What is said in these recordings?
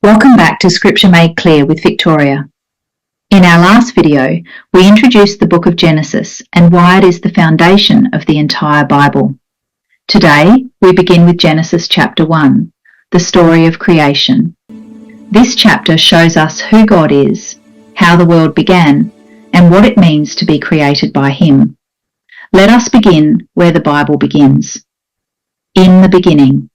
Welcome back to Scripture Made Clear with Victoria. In our last video, we introduced the book of Genesis and why it is the foundation of the entire Bible. Today, we begin with Genesis chapter 1, the story of creation. This chapter shows us who God is, how the world began, and what it means to be created by Him. Let us begin where the Bible begins. In the beginning.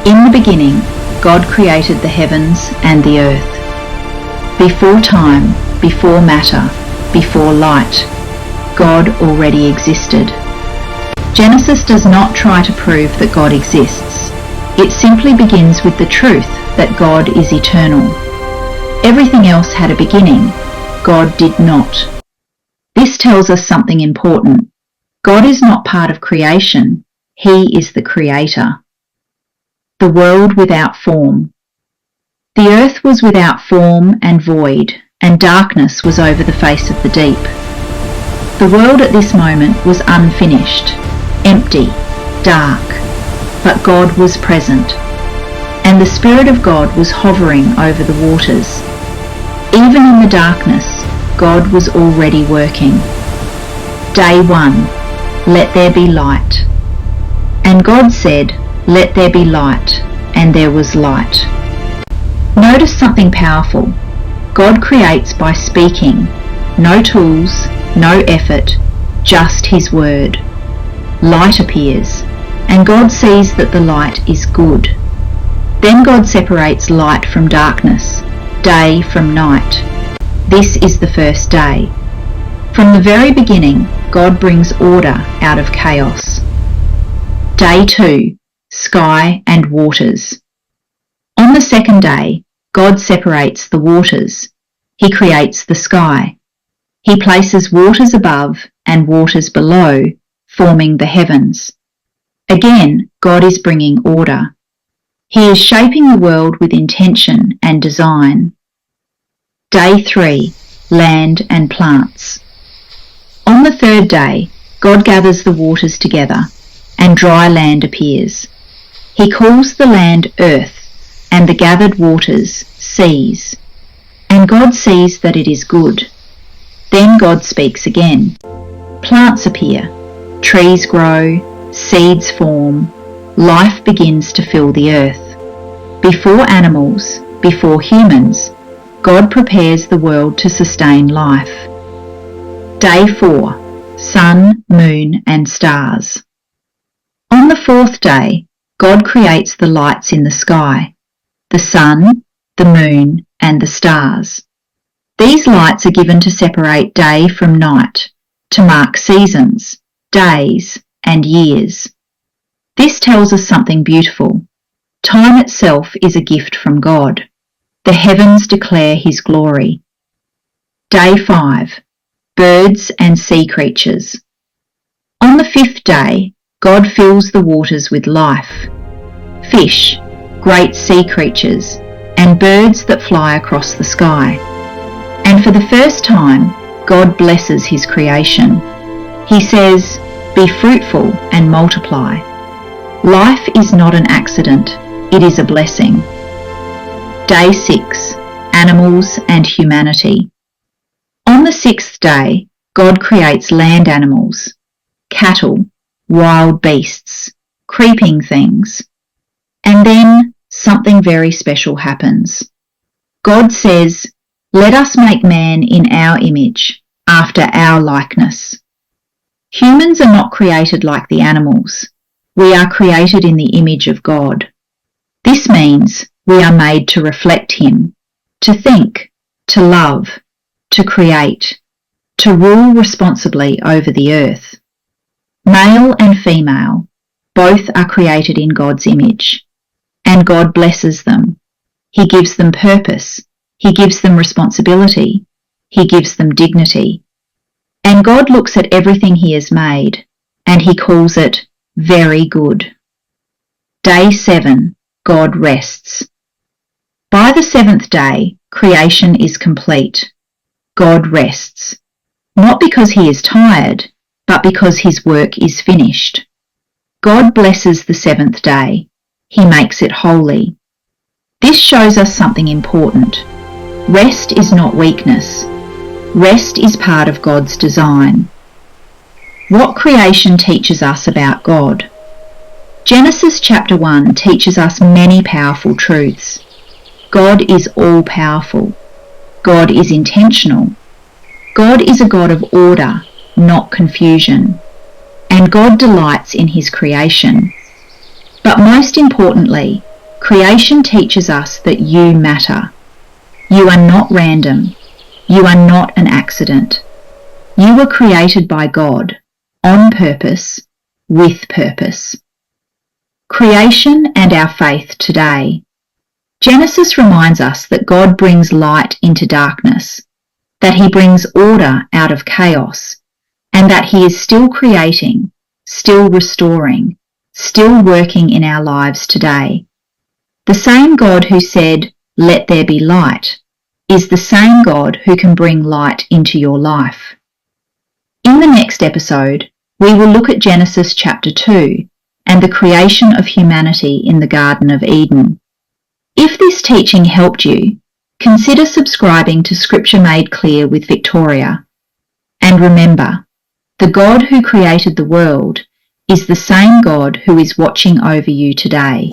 In the beginning, God created the heavens and the earth. Before time, before matter, before light, God already existed. Genesis does not try to prove that God exists. It simply begins with the truth that God is eternal. Everything else had a beginning. God did not. This tells us something important. God is not part of creation. He is the creator. The world without form. The earth was without form and void, and darkness was over the face of the deep. The world at this moment was unfinished, empty, dark, but God was present, and the Spirit of God was hovering over the waters. Even in the darkness, God was already working. Day 1, let there be light. And God said, let there be light, and there was light. Notice something powerful. God creates by speaking. No tools, no effort, just His word. Light appears, and God sees that the light is good. Then God separates light from darkness, day from night. This is the first day. From the very beginning, God brings order out of chaos. Day 2. Sky and waters. On the second day, God separates the waters. He creates the sky. He places waters above and waters below, forming the heavens. Again, God is bringing order. He is shaping the world with intention and design. Day 3. Land and plants. On the third day, God gathers the waters together, and dry land appears. He calls the land earth, and the gathered waters seas. And God sees that it is good. Then God speaks again. Plants appear, trees grow, seeds form, life begins to fill the earth. Before animals, before humans, God prepares the world to sustain life. Day 4. Sun, moon, and stars. On the fourth day, God creates the lights in the sky, the sun, the moon, and the stars. These lights are given to separate day from night, to mark seasons, days, and years. This tells us something beautiful. Time itself is a gift from God. The heavens declare His glory. Day 5. Birds and sea creatures. On the fifth day, God fills the waters with life. Fish, great sea creatures, and birds that fly across the sky. And for the first time, God blesses His creation. He says, be fruitful and multiply. Life is not an accident, it is a blessing. Day 6. Animals and humanity. On the sixth day, God creates land animals, cattle, wild beasts, creeping things. And then something very special happens. God says, let us make man in our image, after our likeness. Humans are not created like the animals. We are created in the image of God. This means we are made to reflect Him, to think, to love, to create, to rule responsibly over the earth. Male and female, both are created in God's image, and God blesses them. He gives them purpose. He gives them responsibility. He gives them dignity. And God looks at everything He has made, and He calls it very good. Day 7, God rests. By the seventh day, creation is complete. God rests, not because He is tired, but because His work is finished. God blesses the seventh day. He makes it holy. This shows us something important. Rest is not weakness. Rest is part of God's design. What creation teaches us about God? Genesis chapter 1 teaches us many powerful truths. God is all-powerful. God is intentional. God is a God of order, not confusion. And God delights in his creation. But most importantly, creation teaches us that you matter. You are not random. You are not an accident. You were created by God, on purpose, with purpose. Creation and our faith today. Genesis reminds us that God brings light into darkness, that he brings order out of chaos, and that he is still creating, still restoring, still working in our lives today. The same God who said, "Let there be light," is the same God who can bring light into your life. In the next episode, we will look at Genesis chapter 2 and the creation of humanity in the Garden of Eden. If this teaching helped you, consider subscribing to Scripture Made Clear with Victoria. And remember, the God who created the world is the same God who is watching over you today.